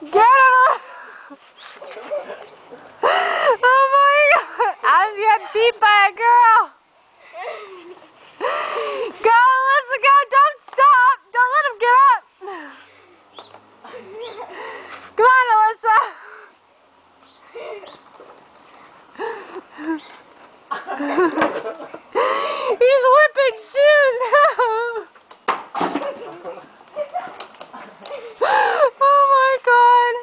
Get him! Oh my God! Adam's getting beat by a girl. Go, Alyssa, go! Don't stop! Don't let him get up! Come on, Alyssa! He's whipping shoes! Oh my God!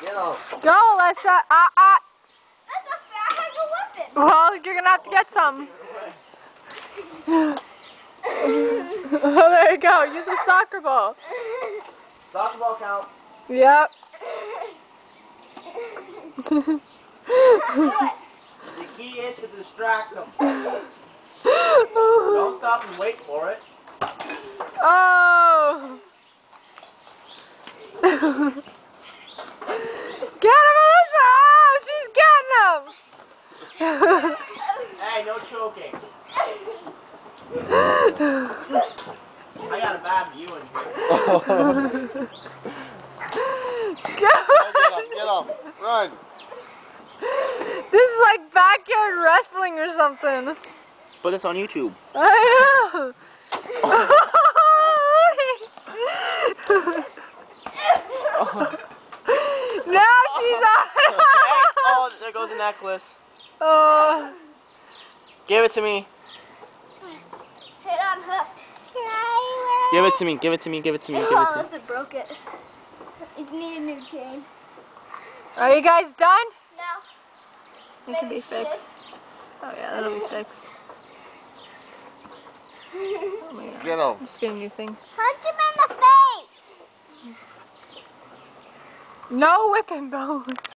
Get off. Go, Alyssa! That's a fat like a weapon. Well, you're gonna have to get some. Oh, there you go. Use a soccer ball. Soccer ball count. Yep. The key is to distract them. Don't stop and wait for it. Oh. Get him, Alyssa! Oh, she's getting him! Hey, no choking. I got a bad view in here. Get up. Run. This is like backyard wrestling or something. Put this on YouTube. I know. Now she's on. Oh, there goes a necklace. Oh. Give it to me. Hit unhooked. Give it to me. Give it to me. Give it to me. Give it to me. Alyssa broke it. You need a new chain. Are you guys done? No. It can be Maybe she fixed. is. Oh yeah, that'll be fixed. Oh my God. Get him. Just get a new thing. Punch him in the face. No whipping bone.